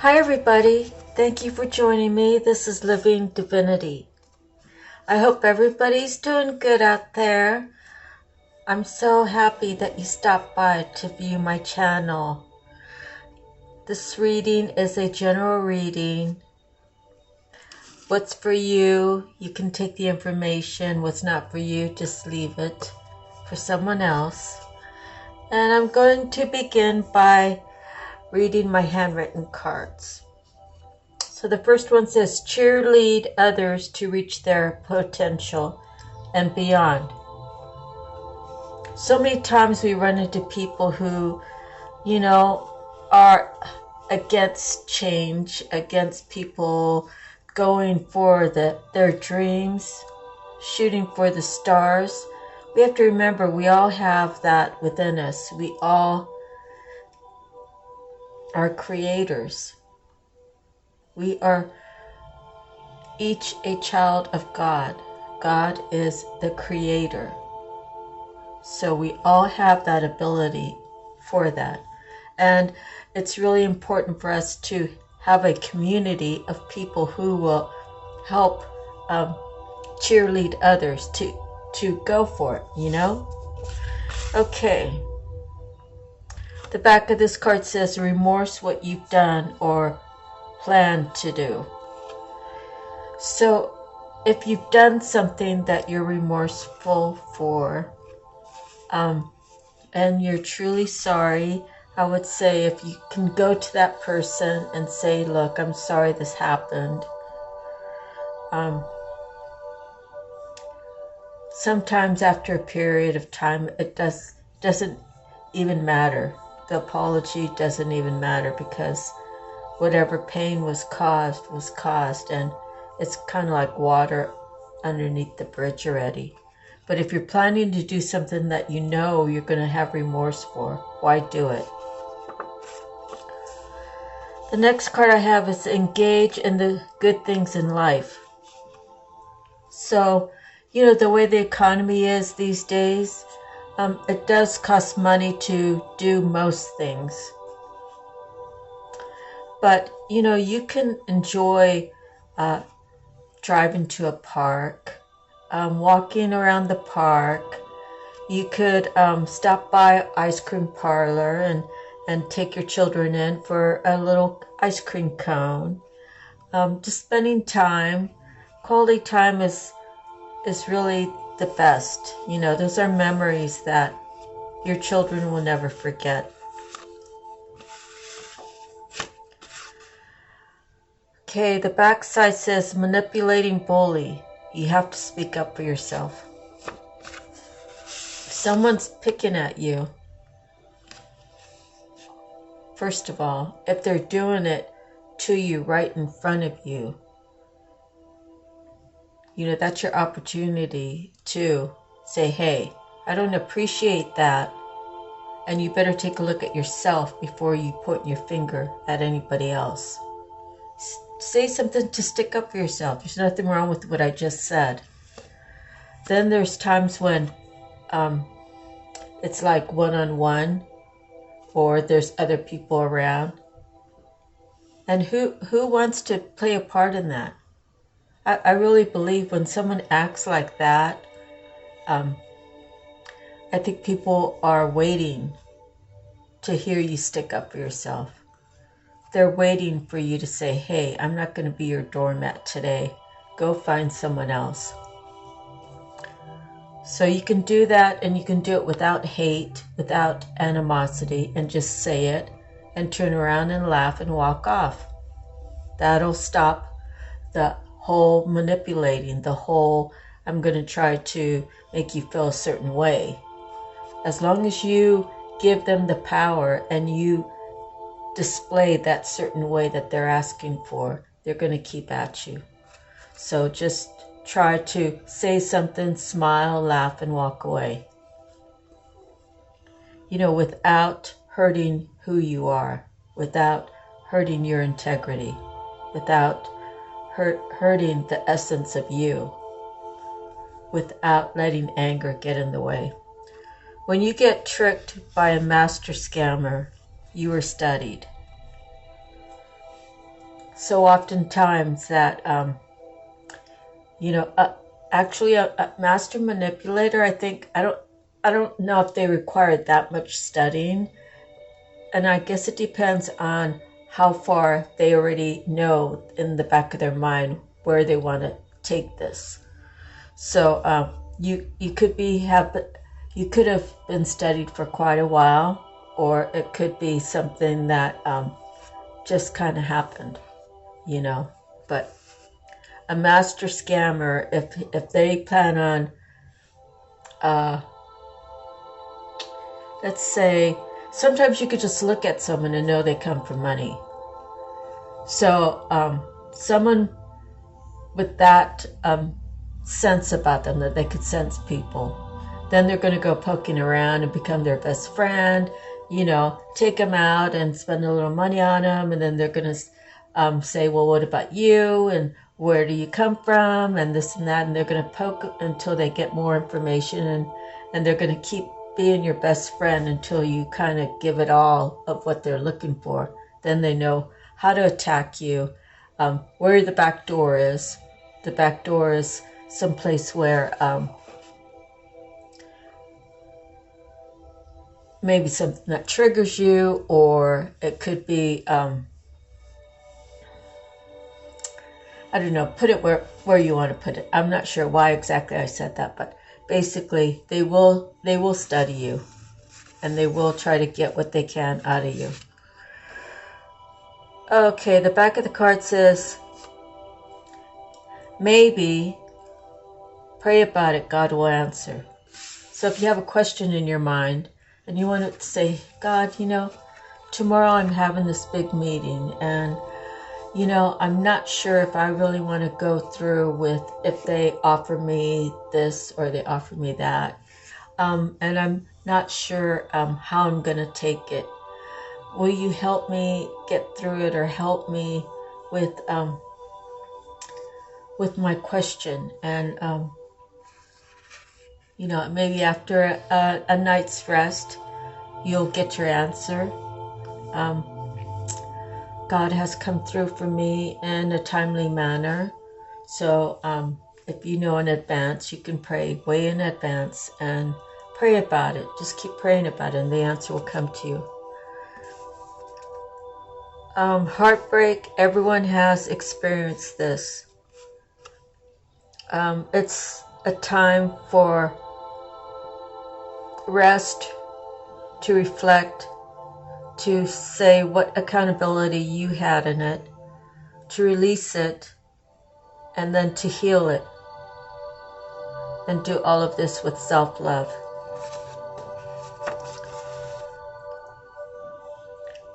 Hi everybody, thank you for joining me. This is Living Divinity. I hope everybody's doing good out there. I'm so happy that you stopped by to view my channel. This reading is a general reading. What's for you, you can take the information. What's not for you, just leave it for someone else. And I'm going to begin by reading my handwritten cards. So the first one says, cheerlead others to reach their potential and beyond. So many times we run into people who, are against change, against people going for their dreams, shooting for the stars. We have to remember we all have that within us. We all are creators. We are each a child of God. God is the creator. So we all have that ability for that. And it's really important for us to have a community of people who will help cheerlead others to go for it, Okay. The back of this card says, remorse what you've done or plan to do. So if you've done something that you're remorseful for, and you're truly sorry, I would say if you can go to that person and say, look, I'm sorry this happened. Sometimes after a period of time, it doesn't even matter. The apology doesn't even matter, because whatever pain was caused, and it's kind of like water underneath the bridge already. But if you're planning to do something that you know you're going to have remorse for, why do it? The next card I have is engage in the good things in life. So, the way the economy is these days, it does cost money to do most things. But, you can enjoy driving to a park, walking around the park. You could stop by ice cream parlor and take your children in for a little ice cream cone. Just spending time. Quality time is really the best. Those are memories that your children will never forget. Okay, the back side says, manipulating bully. You have to speak up for yourself. If someone's picking at you, first of all, if they're doing it to you right in front of you, that's your opportunity to say, hey, I don't appreciate that. And you better take a look at yourself before you point your finger at anybody else. Say something to stick up for yourself. There's nothing wrong with what I just said. Then there's times when it's like one-on-one, or there's other people around. And who wants to play a part in that? I really believe when someone acts like that, I think people are waiting to hear you stick up for yourself. They're waiting for you to say, hey, I'm not going to be your doormat today. Go find someone else. So you can do that, and you can do it without hate, without animosity, and just say it and turn around and laugh and walk off. That'll stop the whole manipulating, the whole I'm going to try to make you feel a certain way. As long as you give them the power and you display that certain way that they're asking for, they're going to keep at you. So just try to say something, smile, laugh, and walk away. Without hurting who you are, without hurting your integrity, without hurting the essence of you, without letting anger get in the way. When you get tricked by a master scammer, you were studied. so oftentimes that, actually a master manipulator, I don't know if they require that much studying. And I guess it depends on how far they already know in the back of their mind where they want to take this. So you could have been studied for quite a while, or it could be something that just kind of happened, But a master scammer, if they plan on, let's say, sometimes you could just look at someone and know they come for money. So someone with that sense about them, that they could sense people, then they're going to go poking around and become their best friend, take them out and spend a little money on them, and then they're going to say, well, what about you, and where do you come from, and this and that, and they're going to poke until they get more information, and they're going to keep being your best friend until you kind of give it all of what they're looking for. Then they know how to attack you, where the back door is. The back door is someplace where maybe something that triggers you, or it could be, I don't know, put it where you want to put it. I'm not sure why exactly I said that, but basically they will study you, and they will try to get what they can out of you. Okay, the back of the card says, maybe pray about it, God will answer. So if you have a question in your mind and you want to say, God, tomorrow I'm having this big meeting, and I'm not sure if I really want to go through with if they offer me this or they offer me that. And I'm not sure how I'm going to take it. Will you help me get through it, or help me with my question? And, maybe after a night's rest, you'll get your answer. God has come through for me in a timely manner. So if you know in advance, you can pray way in advance and pray about it. Just keep praying about it, and the answer will come to you. Heartbreak, everyone has experienced this. It's a time for rest, to reflect, to say what accountability you had in it, to release it, and then to heal it, and do all of this with self-love.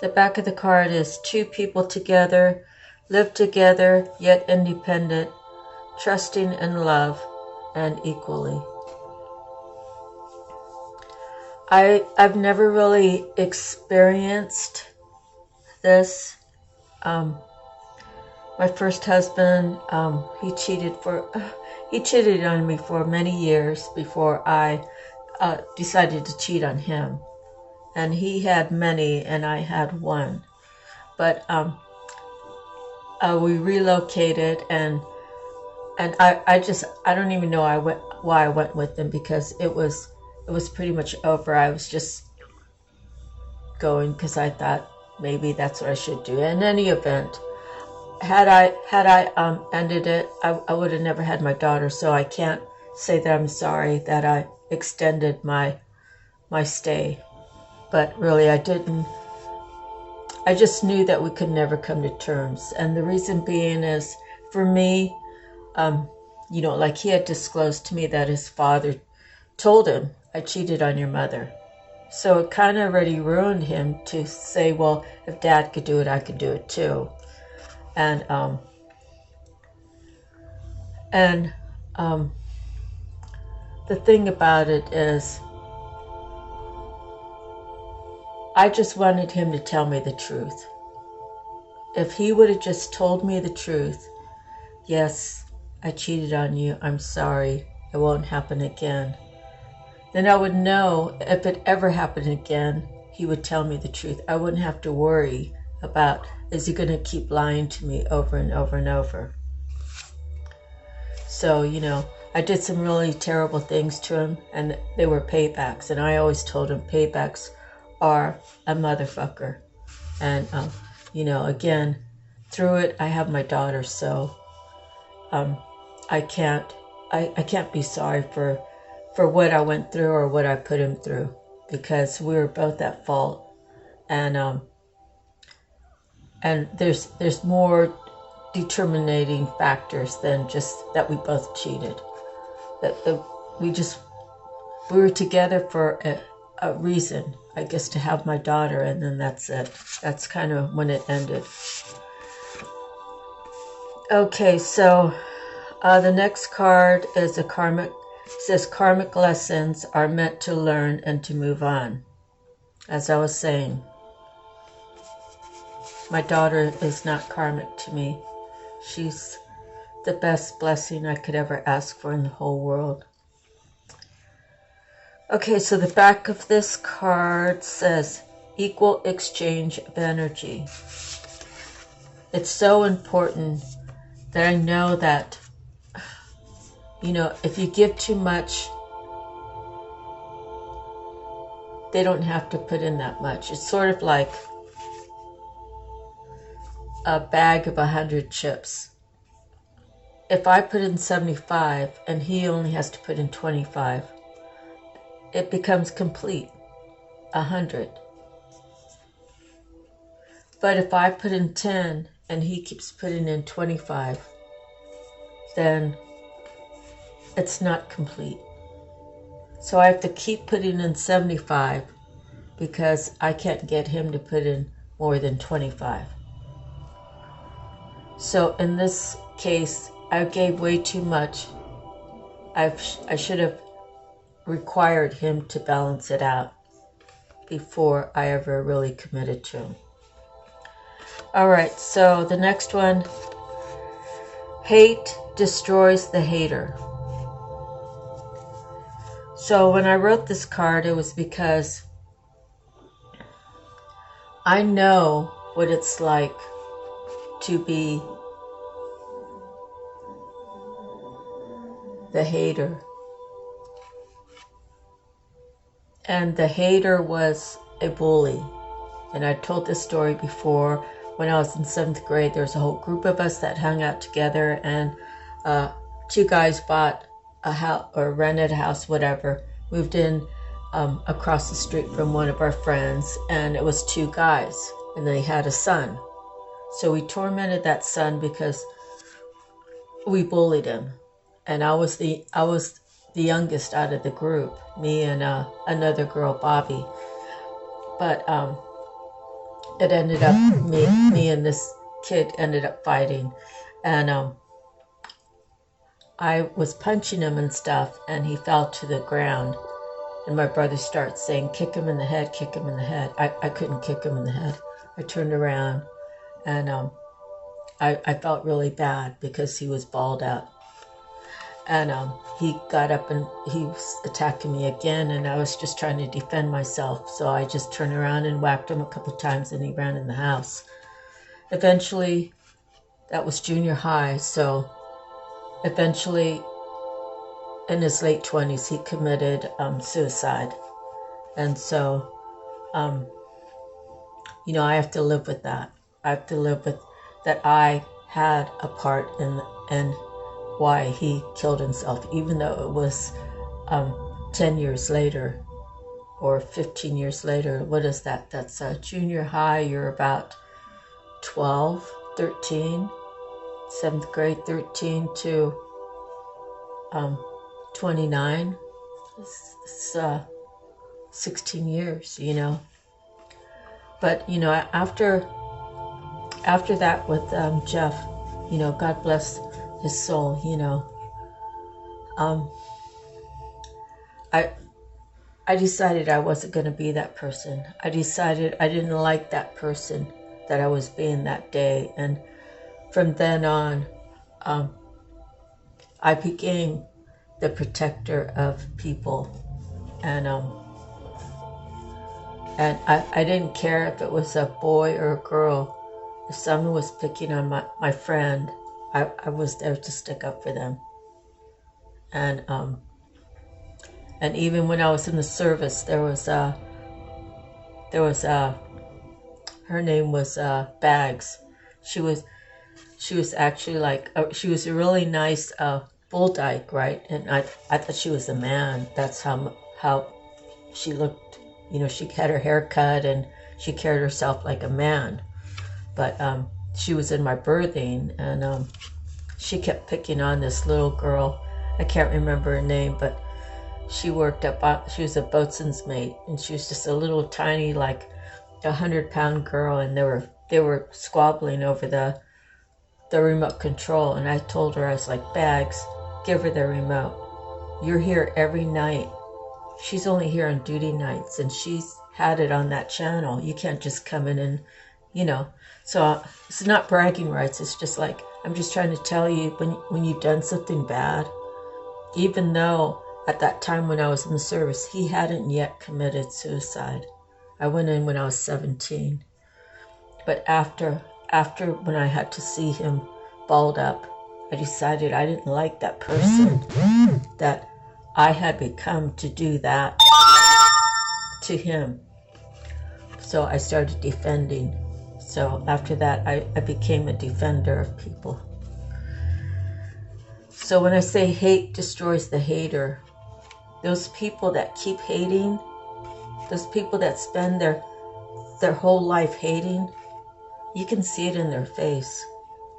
The back of the card is two people together, live together, yet independent, trusting in love, and equally. I've never really experienced this. My first husband, he cheated on me for many years before I decided to cheat on him. And he had many, and I had one. But we relocated, and I don't even know why I went with him, because it was pretty much over. I was just going because I thought maybe that's what I should do. In any event, had I ended it, I would have never had my daughter. So I can't say that I'm sorry that I extended my stay. But really, I didn't. I just knew that we could never come to terms. And the reason being is, for me, like he had disclosed to me that his father told him, I cheated on your mother. So it kind of already ruined him to say, well, if Dad could do it, I could do it too. And the thing about it is, I just wanted him to tell me the truth. If he would have just told me the truth, yes, I cheated on you, I'm sorry, it won't happen again, then I would know if it ever happened again, he would tell me the truth. I wouldn't have to worry about, is he going to keep lying to me over and over and over? So, you know, I did some really terrible things to him, and they were paybacks. And I always told him paybacks are a motherfucker. And, you know, again, through it, I have my daughter, so I can't be sorry for what I went through or what I put him through, because we were both at fault. And there's more determining factors than just that we both cheated. We were together for a reason, I guess, to have my daughter, and then that's it. That's kind of when it ended. Okay, so the next card is a karmic. It says karmic lessons are meant to learn and to move on. As I was saying, my daughter is not karmic to me. She's the best blessing I could ever ask for in the whole world. Okay, so the back of this card says equal exchange of energy. It's so important that I know that, you know, if you give too much, they don't have to put in that much. It's sort of like a bag of 100 chips. If I put in 75 and he only has to put in 25, it becomes complete, 100. But if I put in 10 and he keeps putting in 25, then it's not complete. So I have to keep putting in 75 because I can't get him to put in more than 25. So in this case, I gave way too much. I should have required him to balance it out before I ever really committed to him. All right, so the next one, hate destroys the hater. So when I wrote this card, it was because I know what it's like to be the hater. And the hater was a bully. And I told this story before. When I was in 7th grade, there was a whole group of us that hung out together, and 2 guys bought a house or rented a house, whatever, moved in across the street from one of our friends, and it was 2 guys, and they had a son. So we tormented that son because we bullied him. And I was the youngest out of the group, me and another girl, Bobby. But it ended up, me and this kid ended up fighting. And I was punching him and stuff, and he fell to the ground. And my brother starts saying, kick him in the head, kick him in the head. I couldn't kick him in the head. I turned around, and I felt really bad because he was balled out. And he got up and he was attacking me again, and I was just trying to defend myself. So I just turned around and whacked him a couple times, and he ran in the house. Eventually, that was junior high, so eventually in his late 20s, he committed suicide. And so, you know, I have to live with that. I have to live with that I had a part in why he killed himself, even though it was 10 years later or 15 years later. What is that? That's junior high. You're about 12, 13, 7th grade, 13 to 29. It's 16 years, you know. But, you know, after that with Jeff, you know, God bless his soul, you know. I decided I wasn't going to be that person. I decided I didn't like that person that I was being that day. And from then on, I became the protector of people. And And I didn't care if it was a boy or a girl. If someone was picking on my friend, I was there to stick up for them. And even when I was in the service, there was her name was Bags. She was actually like she was a really nice bull dyke, right? And I thought she was a man. That's how she looked. You know, she had her hair cut and she carried herself like a man. But she was in my birthing, and she kept picking on this little girl. I can't remember her name, but she worked up. She was a boatswain's mate, and she was just a little tiny, like 100-pound girl, and they were squabbling over the remote control. And I told her, I was like, Bags, give her the remote. You're here every night. She's only here on duty nights, and she's had it on that channel. You can't just come in and, you know. So it's not bragging rights. It's just like, I'm just trying to tell you, when you've done something bad, even though at that time when I was in the service, he hadn't yet committed suicide. I went in when I was 17. But after when I had to see him balled up, I decided I didn't like that person that I had become to do that to him. So I started defending. So after that, I became a defender of people. So when I say hate destroys the hater, those people that keep hating, those people that spend their whole life hating, you can see it in their face.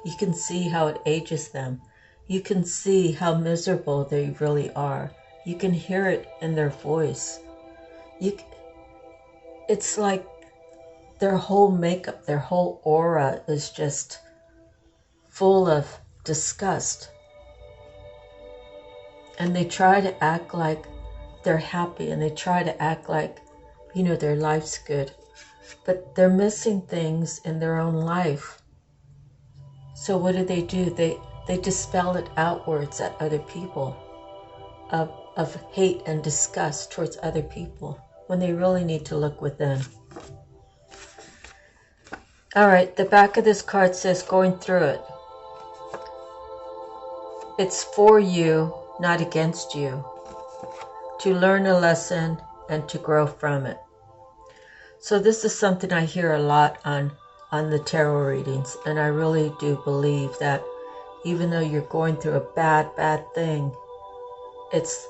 You can see how it ages them. You can see how miserable they really are. You can hear it in their voice. It's like their whole makeup, their whole aura is just full of disgust. And they try to act like they're happy, and they try to act like, you know, their life's good. But they're missing things in their own life. So what do? They dispel it outwards at other people of hate and disgust towards other people, when they really need to look within. All right, the back of this card says, going through it. It's for you, not against you, to learn a lesson and to grow from it. So this is something I hear a lot on the tarot readings, and I really do believe that even though you're going through a bad thing, it's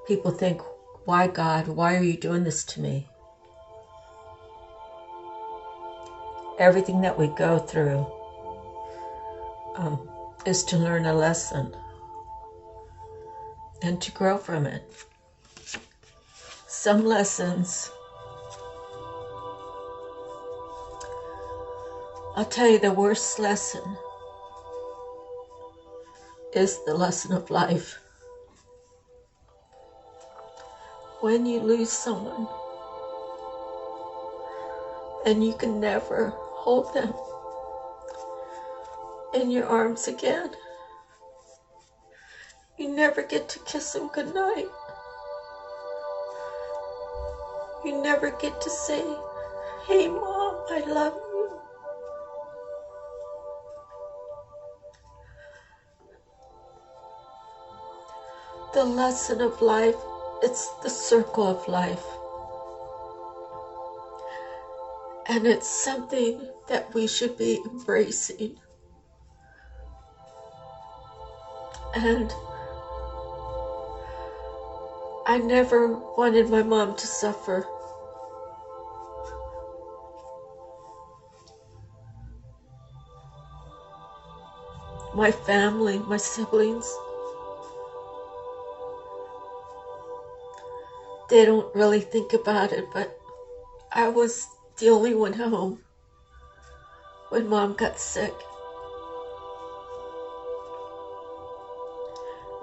people think, why God, why are you doing this to me? Everything that we go through is to learn a lesson and to grow from it. Some lessons, I'll tell you, the worst lesson is the lesson of life. When you lose someone and you can never hold them in your arms again, you never get to kiss them goodnight. You never get to say, hey Mom, I love you. The lesson of life, it's the circle of life. And it's something that we should be embracing. And I never wanted my mom to suffer. My family, my siblings, they don't really think about it, but I was the only one home when Mom got sick.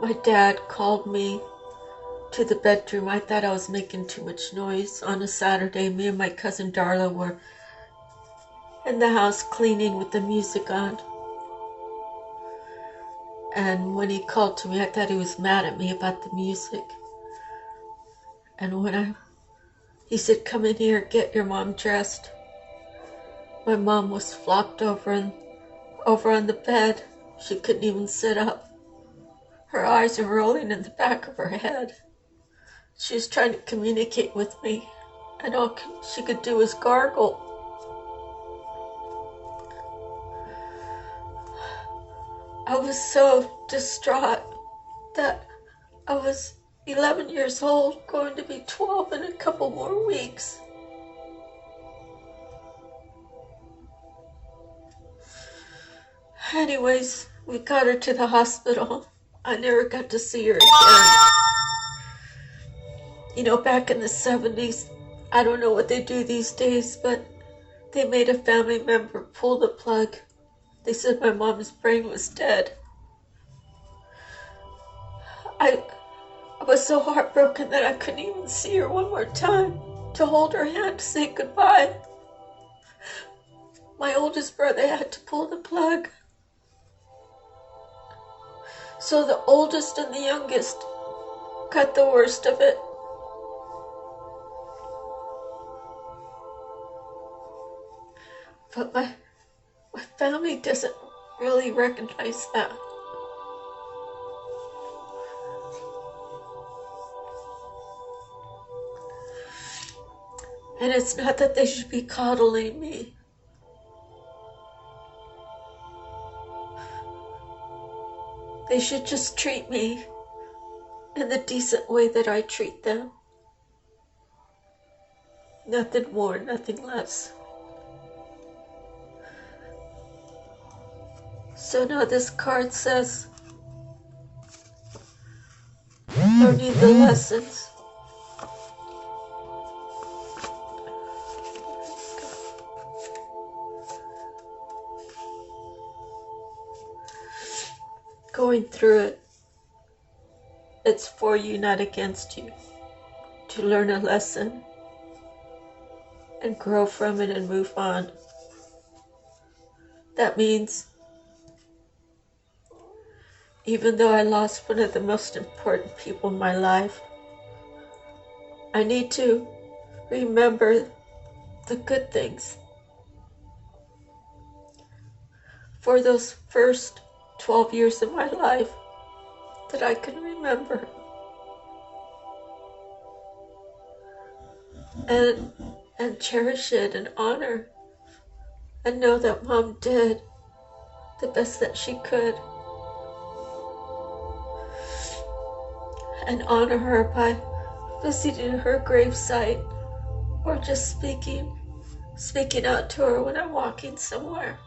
My dad called me to the bedroom. I thought I was making too much noise on a Saturday. Me and my cousin Darla were in the house cleaning with the music on. And when he called to me, I thought he was mad at me about the music. And when He said, "Come in here, get your mom dressed." My mom was flopped over on the bed. She couldn't even sit up. Her eyes were rolling in the back of her head. She was trying to communicate with me, and all she could do was gargle. I was so distraught that I was 11 years old, going to be 12 in a couple more weeks. Anyways, we got her to the hospital. I never got to see her again. You know, back in the 70s, I don't know what they do these days, but they made a family member pull the plug. They said my mom's brain was dead. I was so heartbroken that I couldn't even see her one more time to hold her hand to say goodbye. My oldest brother had to pull the plug. So the oldest and the youngest got the worst of it. But my family doesn't really recognize that. And it's not that they should be coddling me. They should just treat me in the decent way that I treat them. Nothing more, nothing less. So now this card says, learning the lessons. Going through it, it's for you, not against you, to learn a lesson and grow from it and move on. That means even though I lost one of the most important people in my life, I need to remember the good things. For those first 12 years of my life that I can remember. And cherish it and honor and know that Mom did the best that she could. And honor her by visiting her gravesite or just speaking out to her when I'm walking somewhere.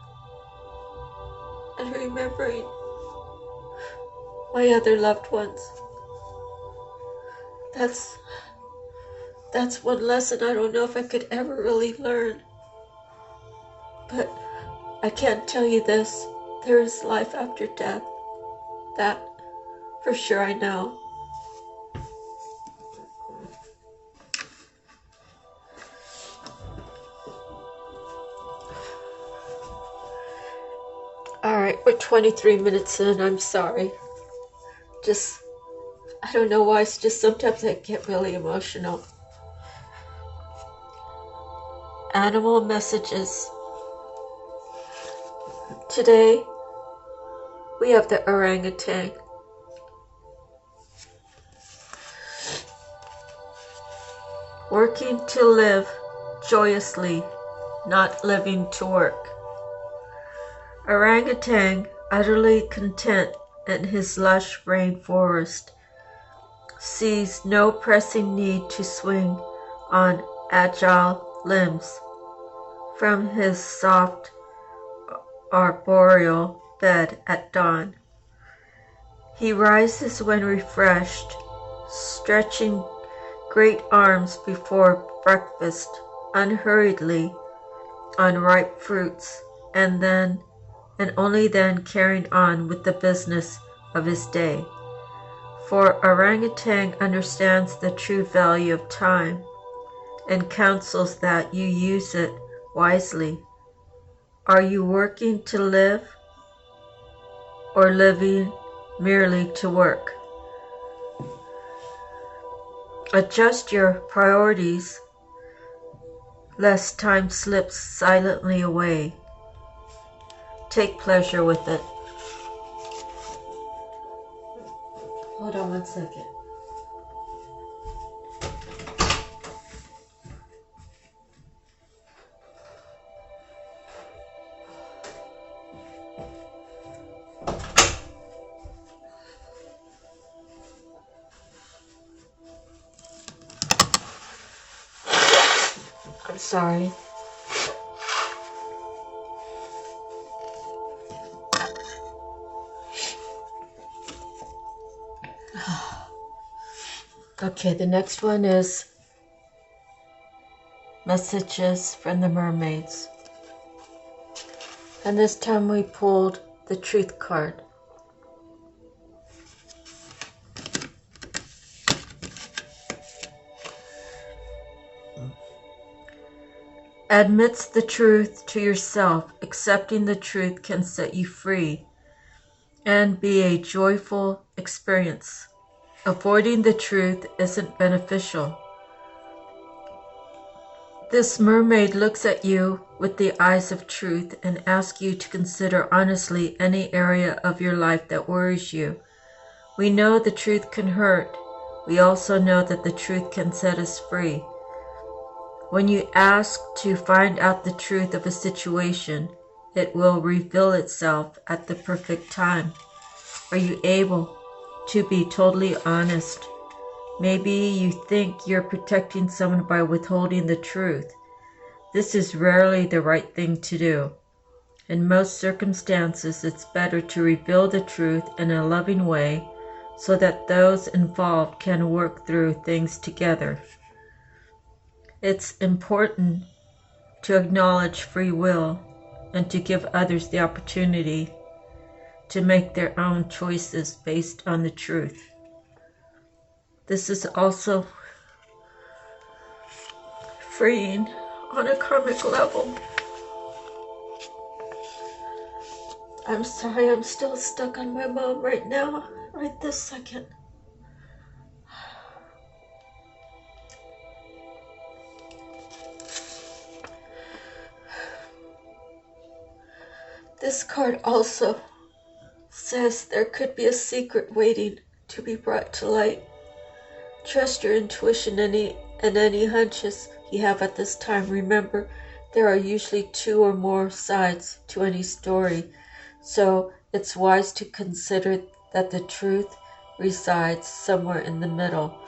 And remembering my other loved ones. That's one lesson I don't know if I could ever really learn. But I can't tell you this. There is life after death. That for sure I know. Alright, we're 23 minutes in. I'm sorry. I don't know why, it's just sometimes I get really emotional. Animal messages. Today, we have the orangutan. Working to live joyously, not living to work. Orangutan, utterly content in his lush rainforest, sees no pressing need to swing on agile limbs from his soft arboreal bed at dawn. He rises when refreshed, stretching great arms before breakfast unhurriedly on ripe fruits, and only then carrying on with the business of his day. For orangutan understands the true value of time and counsels that you use it wisely. Are you working to live or living merely to work? Adjust your priorities lest time slips silently away. Take pleasure with it. Hold on one second. I'm sorry. Okay, the next one is Messages from the Mermaids. And this time we pulled the Truth card. Admits the truth to yourself. Accepting the truth can set you free and be a joyful experience. Avoiding the truth isn't beneficial. This mermaid looks at you with the eyes of truth and asks you to consider honestly any area of your life that worries you. We know the truth can hurt. We also know that the truth can set us free. When you ask to find out the truth of a situation, it will reveal itself at the perfect time. Are you able to be totally honest? Maybe you think you're protecting someone by withholding the truth. This is rarely the right thing to do. In most circumstances, it's better to reveal the truth in a loving way so that those involved can work through things together. It's important to acknowledge free will and to give others the opportunity to make their own choices based on the truth. This is also freeing on a karmic level. I'm sorry, I'm still stuck on my mom right now, right this second. This card also says there could be a secret waiting to be brought to light. Trust your intuition and any hunches you have at this time. Remember, there are usually two or more sides to any story, so it's wise to consider that the truth resides somewhere in the middle.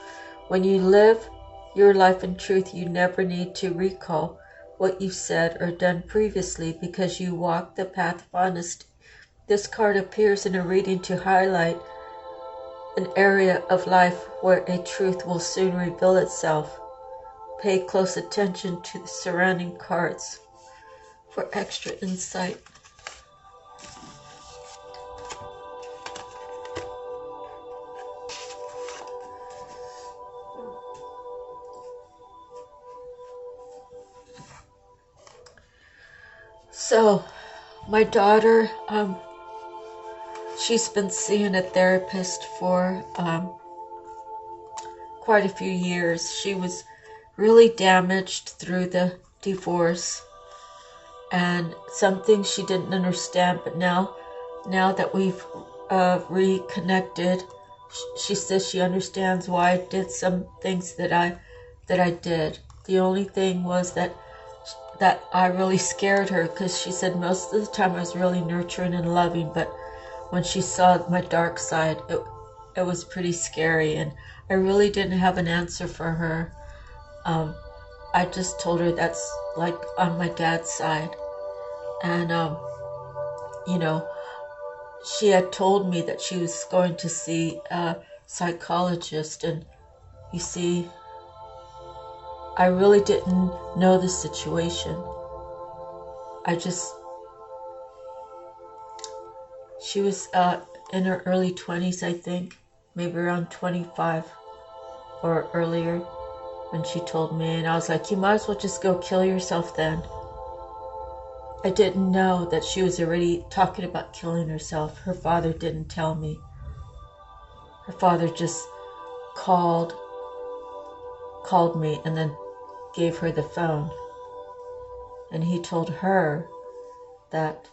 When you live your life in truth, you never need to recall what you've said or done previously because you walk the path of honesty. This card appears in a reading to highlight an area of life where a truth will soon reveal itself. Pay close attention to the surrounding cards for extra insight. So, my daughter, she's been seeing a therapist for quite a few years. She was really damaged through the divorce, and some things she didn't understand, but now that we've reconnected, she says she understands why I did some things that I did. The only thing was that I really scared her, because she said most of the time I was really nurturing and loving, but when she saw my dark side, it was pretty scary, and I really didn't have an answer for her. I just told her that's like on my dad's side, and she had told me that she was going to see a psychologist, and you see, I really didn't know the situation. She was in her early 20s, I think, maybe around 25 or earlier when she told me, and I was like, you might as well just go kill yourself then. I didn't know that she was already talking about killing herself. Her father didn't tell me. Her father just called me and then gave her the phone. And he told her that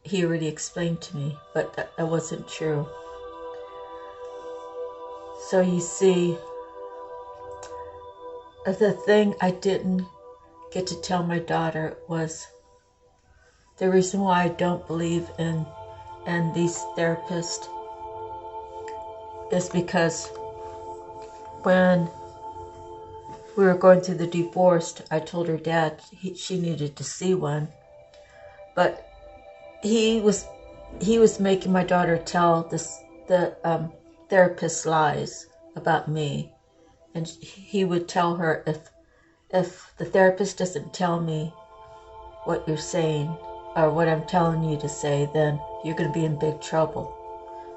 he already explained to me, but that wasn't true. So you see, the thing I didn't get to tell my daughter was the reason why I don't believe in these therapists is because when we were going through the divorce, I told her dad she needed to see one, but he was making my daughter tell the therapist lies about me, and he would tell her, if the therapist doesn't tell me what you're saying or what I'm telling you to say, then you're going to be in big trouble.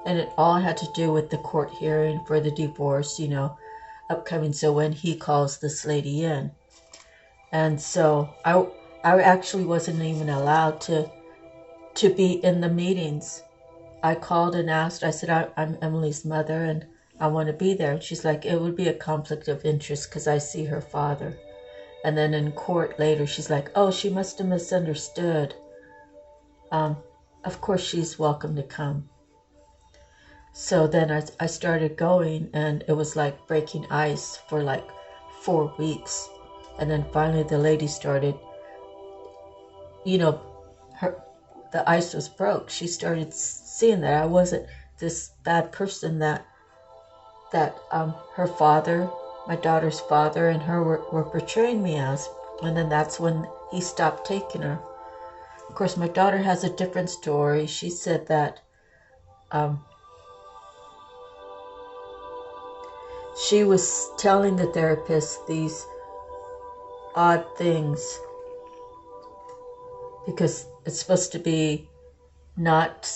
And it all had to do with the court hearing for the divorce, upcoming. So when he calls this lady in, and so I actually wasn't even allowed to be in the meetings. I called and asked. I said, I'm Emily's mother and I want to be there. And she's like, it would be a conflict of interest because I see her father. And then in court later, she's like, oh, she must have misunderstood. Of course, she's welcome to come. So then I started going, and it was like breaking ice for like 4 weeks. And then finally the lady started, the ice was broke. She started seeing that I wasn't this bad person that her father, my daughter's father, and her were portraying me as. And then that's when he stopped taking her. Of course, my daughter has a different story. She said that she was telling the therapist these odd things because it's supposed to be not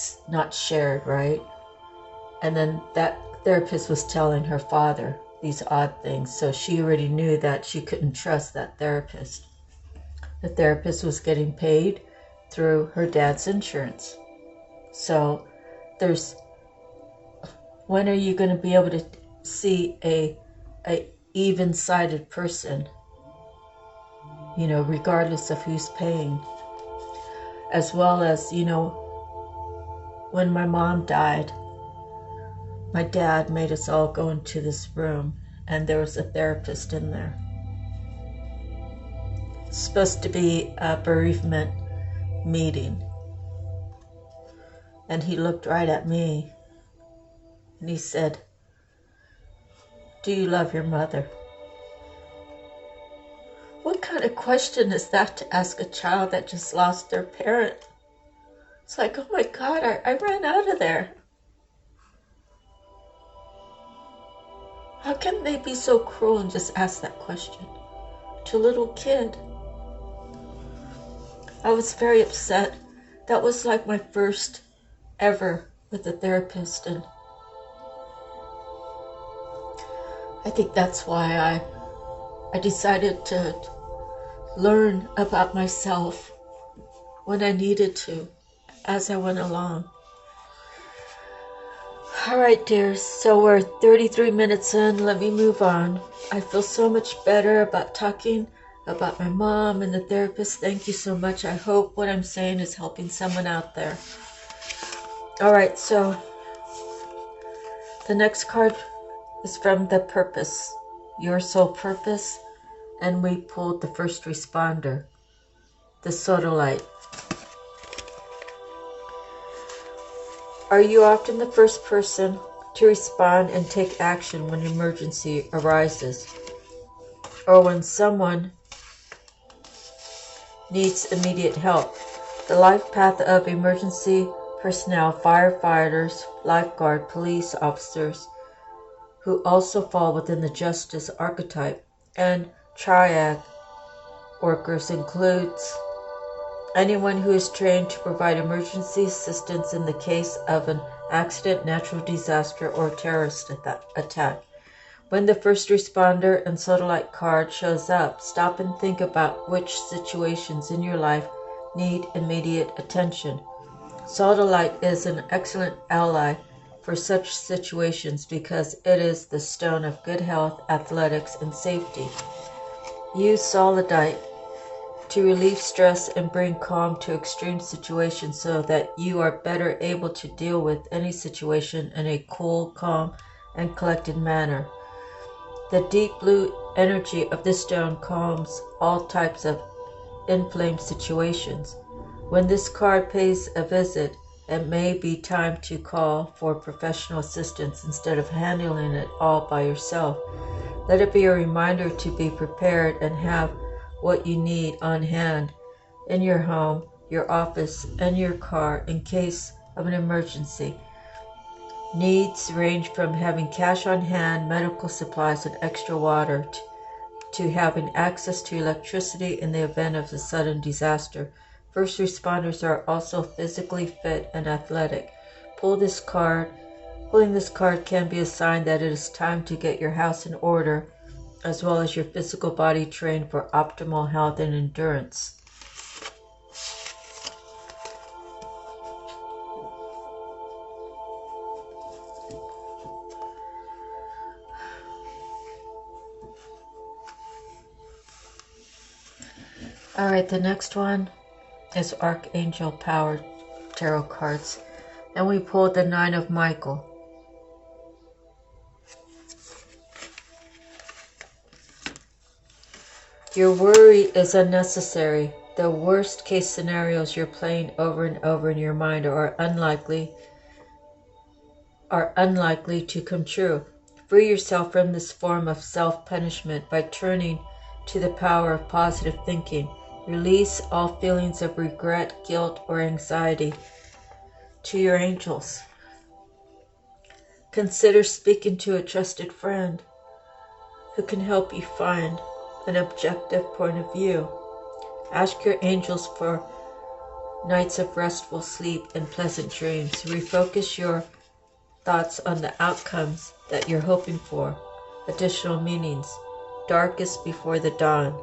shared, right? And then that therapist was telling her father these odd things, so she already knew that she couldn't trust that therapist. The therapist was getting paid through her dad's insurance. So when are you going to be able to see a even-sided person, regardless of who's paying? As well as, when my mom died, my dad made us all go into this room, and there was a therapist in there. It's supposed to be a bereavement meeting. And he looked right at me, and he said, do you love your mother? What kind of question is that to ask a child that just lost their parent? It's like, oh my God, I ran out of there. How can they be so cruel and just ask that question to a little kid? I was very upset. That was like my first ever with a therapist, and I think that's why I decided to learn about myself when I needed to, as I went along. All right, dears, so we're 33 minutes in. Let me move on. I feel so much better about talking about my mom and the therapist. Thank you so much. I hope what I'm saying is helping someone out there. All right, so the next card is from the purpose, your soul purpose, and we pulled the first responder, the sodalite. Are you often the first person to respond and take action when emergency arises, or when someone needs immediate help? The life path of emergency personnel, firefighters, lifeguard, police officers, who also fall within the justice archetype, and triad workers includes anyone who is trained to provide emergency assistance in the case of an accident, natural disaster, or terrorist attack. When the first responder and sodalite card shows up, stop and think about which situations in your life need immediate attention. Sodalite is an excellent ally for such situations because it is the stone of good health, athletics, and safety. Use sodalite to relieve stress and bring calm to extreme situations so that you are better able to deal with any situation in a cool, calm, and collected manner. The deep blue energy of this stone calms all types of inflamed situations. When this card pays a visit, it may be time to call for professional assistance instead of handling it all by yourself. Let it be a reminder to be prepared and have what you need on hand in your home, your office, and your car in case of an emergency. Needs range from having cash on hand, medical supplies, and extra water to having access to electricity in the event of a sudden disaster. First responders are also physically fit and athletic. Pulling this card can be a sign that it is time to get your house in order, as well as your physical body trained for optimal health and endurance. Alright, the next one is Archangel Power Tarot cards. And we pulled the Nine of Michael. Your worry is unnecessary. The worst case scenarios you're playing over and over in your mind are unlikely to come true. Free yourself from this form of self-punishment by turning to the power of positive thinking. Release all feelings of regret, guilt, or anxiety to your angels. Consider speaking to a trusted friend who can help you find an objective point of view. Ask your angels for nights of restful sleep and pleasant dreams. Refocus your thoughts on the outcomes that you're hoping for. Additional meanings. Darkest before the dawn.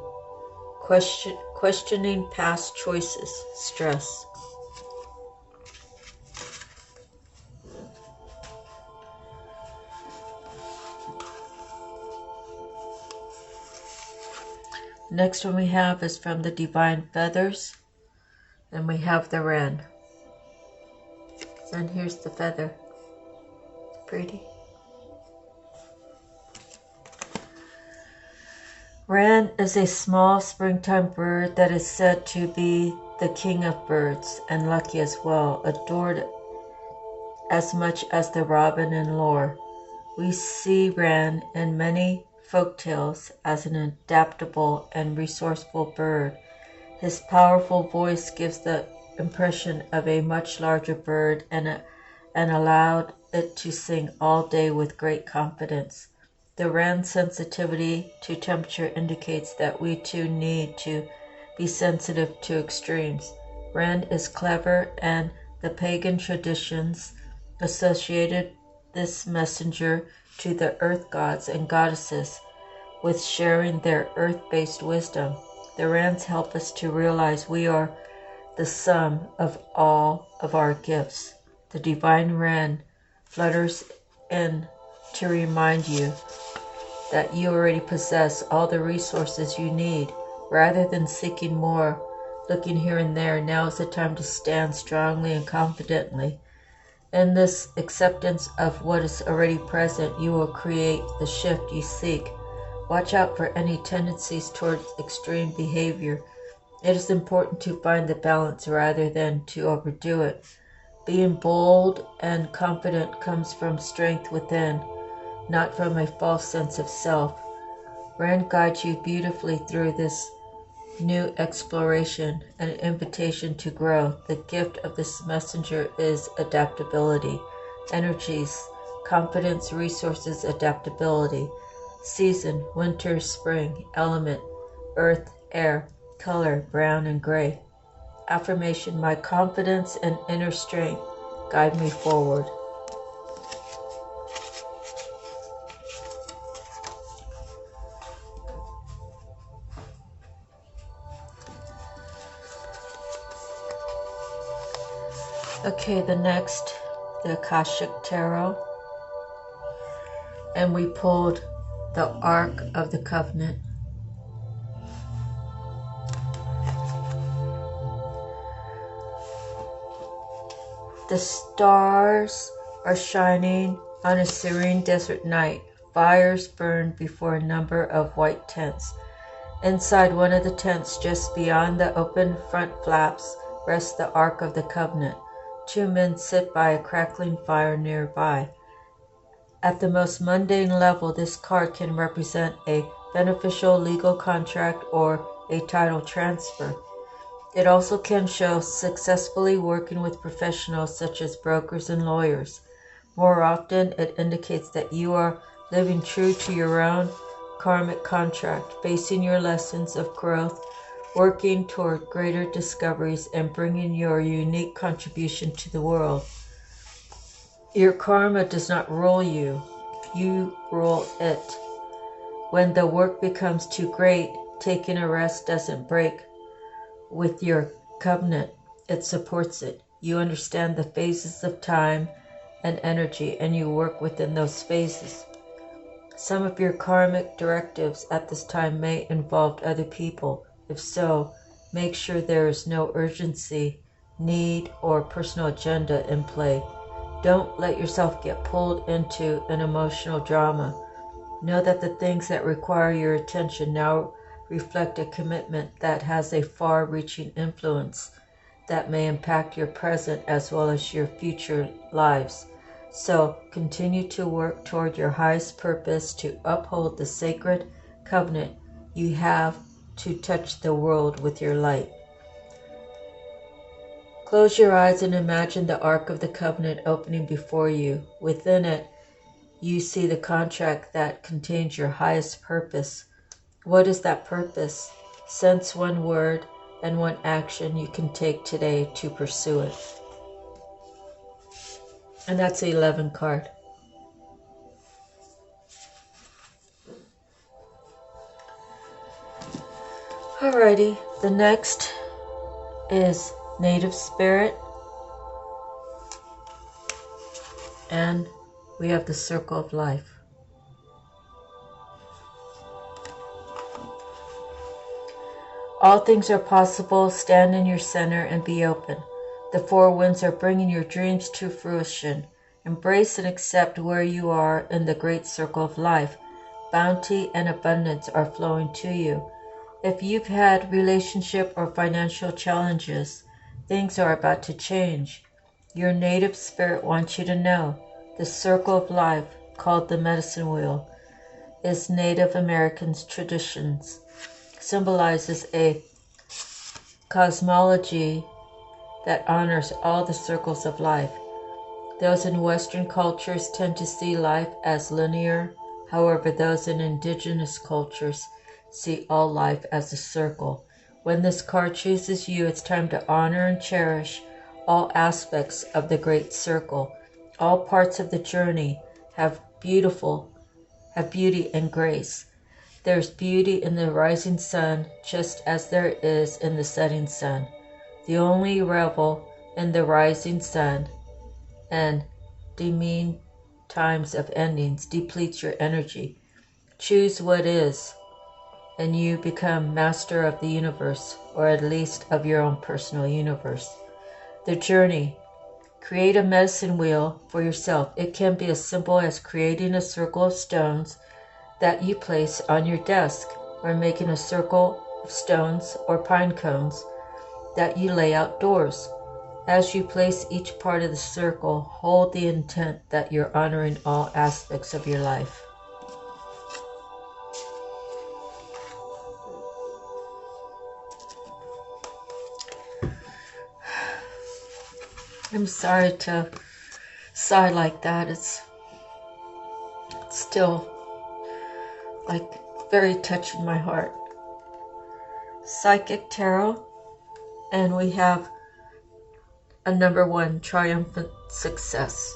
Questioning past choices. Stress. Next one we have is from the Divine Feathers, and we have the wren. And here's the feather. Pretty. Wren is a small springtime bird that is said to be the king of birds and lucky as well, adored as much as the robin in lore. We see wren in many folk tales as an adaptable and resourceful bird. His powerful voice gives the impression of a much larger bird and allowed it to sing all day with great confidence. The wren's sensitivity to temperature indicates that we too need to be sensitive to extremes. Wren is clever, and the pagan traditions associated this messenger to the earth gods and goddesses with sharing their earth-based wisdom. The wrens help us to realize we are the sum of all of our gifts. The divine wren flutters in to remind you that you already possess all the resources you need. Rather than seeking more, looking here and there, now is the time to stand strongly and confidently. In this acceptance of what is already present, you will create the shift you seek. Watch out for any tendencies towards extreme behavior. It is important to find the balance rather than to overdo it. Being bold and confident comes from strength within, not from a false sense of self. Wren guides you beautifully through this new exploration, an invitation to grow. The gift of this messenger is adaptability. Energies, confidence, resources, adaptability. Season, winter, spring. Element, earth, air. Color, brown and gray. Affirmation, my confidence and inner strength guide me forward. Okay, the Akashic Tarot. And we pulled the Ark of the Covenant. The stars are shining on a serene desert night. Fires burn before a number of white tents. Inside one of the tents, just beyond the open front flaps, rests the Ark of the Covenant. 2 men sit by a crackling fire nearby. At the most mundane level, this card can represent a beneficial legal contract or a title transfer. It also can show successfully working with professionals such as brokers and lawyers. More often, it indicates that you are living true to your own karmic contract, facing your lessons of growth, working toward greater discoveries, and bringing your unique contribution to the world. Your karma does not rule you, you rule it. When the work becomes too great, taking a rest doesn't break with your covenant, it supports it. You understand the phases of time and energy, and you work within those phases. Some of your karmic directives at this time may involve other people. If so, make sure there is no urgency, need, or personal agenda in play. Don't let yourself get pulled into an emotional drama. Know that the things that require your attention now reflect a commitment that has a far-reaching influence that may impact your present as well as your future lives. So continue to work toward your highest purpose to uphold the sacred covenant you have to touch the world with your light. Close your eyes and imagine the Ark of the Covenant opening before you. Within it, you see the contract that contains your highest purpose. What is that purpose? Sense one word and one action you can take today to pursue it. And that's the 11 card. Alrighty, the next is Native Spirit. And we have the Circle of Life. All things are possible. Stand in your center and be open. The 4 winds are bringing your dreams to fruition. Embrace and accept where you are in the great circle of life. Bounty and abundance are flowing to you. If you've had relationship or financial challenges, things are about to change. Your native spirit wants you to know the circle of life, called the medicine wheel, is Native Americans' traditions. Symbolizes a cosmology that honors all the circles of life. Those in Western cultures tend to see life as linear. However, those in indigenous cultures see all life as a circle. When this card chooses you, it's time to honor and cherish all aspects of the great circle. All parts of the journey have beauty and grace. There's beauty in the rising sun, just as there is in the setting sun. The only revel in the rising sun and demean times of endings depletes your energy. Choose what is, and you become master of the universe, or at least of your own personal universe. The journey. Create a medicine wheel for yourself. It can be as simple as creating a circle of stones that you place on your desk, or making a circle of stones or pine cones that you lay outdoors. As you place each part of the circle, hold the intent that you're honoring all aspects of your life. I'm sorry to sigh like that. It's still like very touching my heart. Psychic Tarot, and we have a number 1, triumphant success.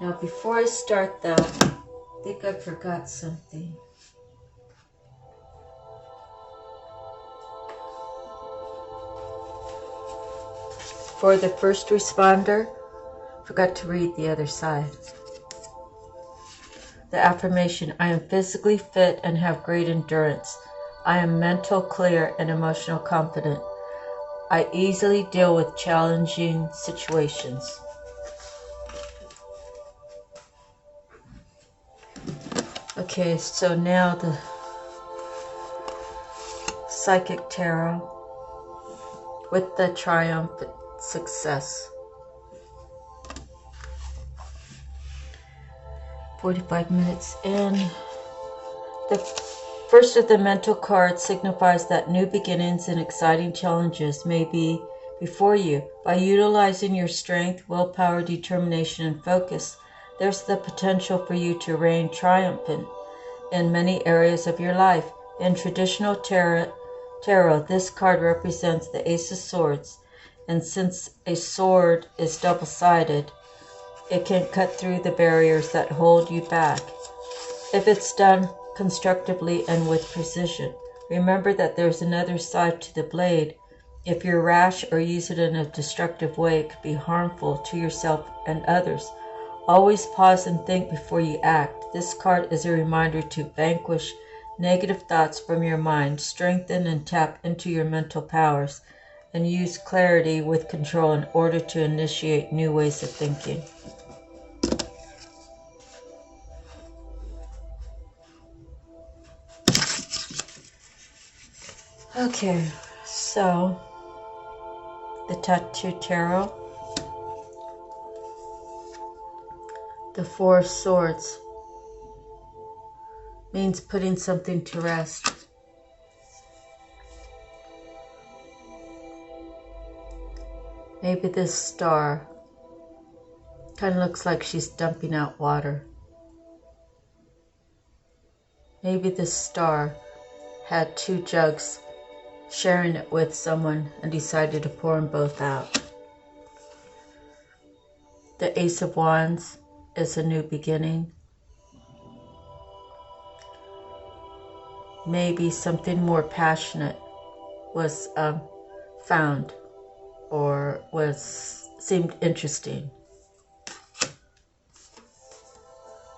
Now before I start that, I think I forgot something. For the first responder, forgot to read the other side. The affirmation, I am physically fit and have great endurance. I am mental clear and emotional confident. I easily deal with challenging situations. Okay, so now the Psychic Tarot with the triumphant success. 45 minutes in. The first of the mental cards signifies that new beginnings and exciting challenges may be before you. By utilizing your strength, willpower, determination, and focus, there's the potential for you to reign triumphant in many areas of your life. In traditional tarot, this card represents the Ace of Swords, and since a sword is double-sided, it can cut through the barriers that hold you back if it's done constructively and with precision. Remember that there's another side to the blade. If you're rash or use it in a destructive way, it could be harmful to yourself and others. Always pause and think before you act. This card is a reminder to vanquish negative thoughts from your mind, strengthen and tap into your mental powers, and use clarity with control in order to initiate new ways of thinking. Okay, so the Tattoo Tarot, the Four of Swords, means putting something to rest. Maybe this star kind of looks like she's dumping out water. Maybe this star had two jugs, sharing it with someone, and decided to pour them both out. The Ace of Wands is a new beginning. Maybe something more passionate was found or seemed interesting.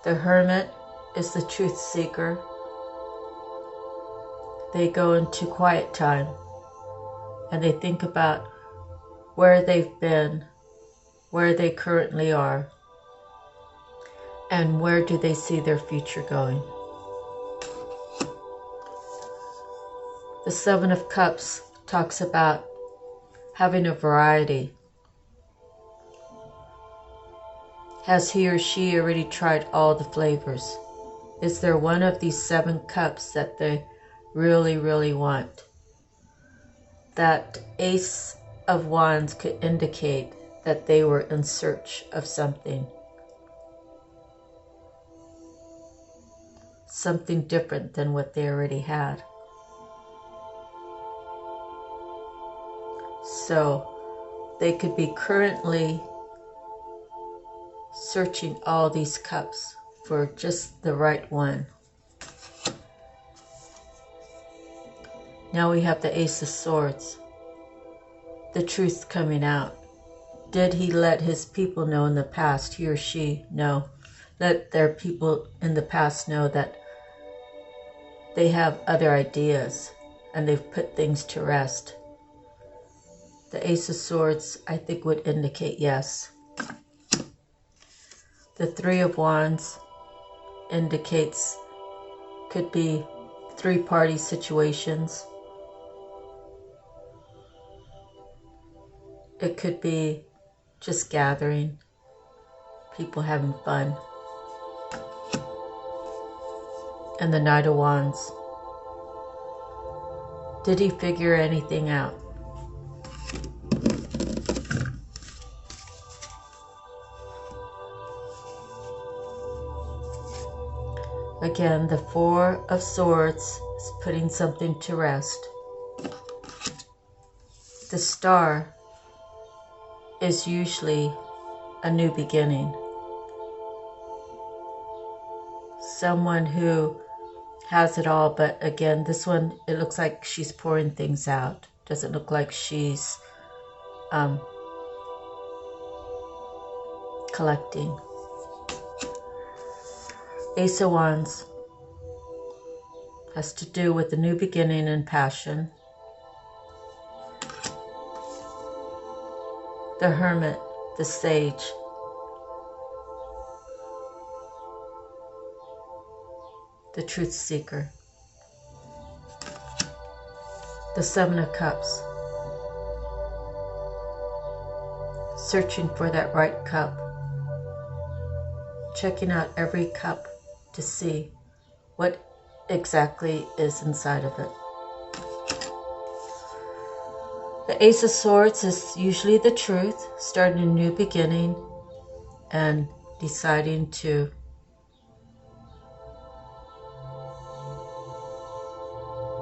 The Hermit is the truth seeker. They go into quiet time and they think about where they've been, where they currently are, and where do they see their future going. The Seven of Cups talks about having a variety. Has he or she already tried all the flavors? Is there one of these 7 cups that they really, really want? That Ace of Wands could indicate that they were in search of something. Something different than what they already had. So they could be currently searching all these cups for just the right one. Now we have the Ace of Swords. The truth coming out. Did he let his people know in the past, he or she know, let their people in the past know that they have other ideas and they've put things to rest? The Ace of Swords, I think, would indicate yes. The Three of Wands indicates could be 3-party situations. It could be just gathering, people having fun. And the Knight of Wands. Did he figure anything out? Again, the Four of Swords is putting something to rest. The Star is usually a new beginning. Someone who has it all, but again, this one, it looks like she's pouring things out. Doesn't look like she's collecting. Ace of Wands has to do with the new beginning and passion. The hermit, the sage. The truth seeker. The Seven of Cups. Searching for that right cup. Checking out every cup to see what exactly is inside of it. The Ace of Swords is usually the truth, starting a new beginning and deciding to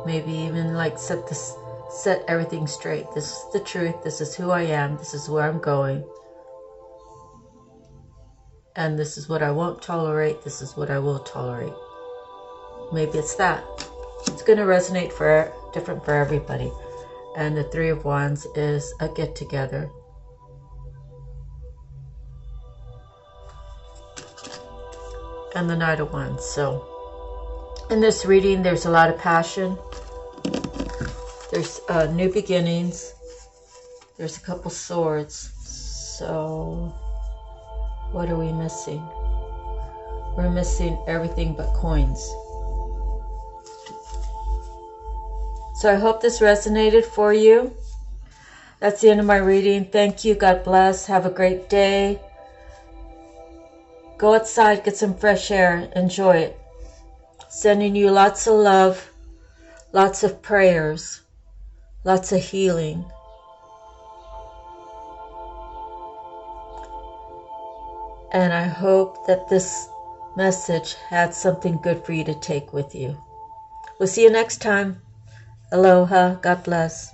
maybe even like set everything straight. This is the truth, this is who I am, this is where I'm going. And this is what I won't tolerate, this is what I will tolerate. Maybe it's that. It's going to resonate different for everybody. And the Three of Wands is a get-together. And the Knight of Wands. So, in this reading, there's a lot of passion. There's new beginnings. There's a couple swords. So, what are we missing? We're missing everything but coins. So I hope this resonated for you. That's the end of my reading. Thank you. God bless. Have a great day. Go outside, get some fresh air. Enjoy it. Sending you lots of love, lots of prayers, lots of healing. And I hope that this message had something good for you to take with you. We'll see you next time. Aloha. God bless.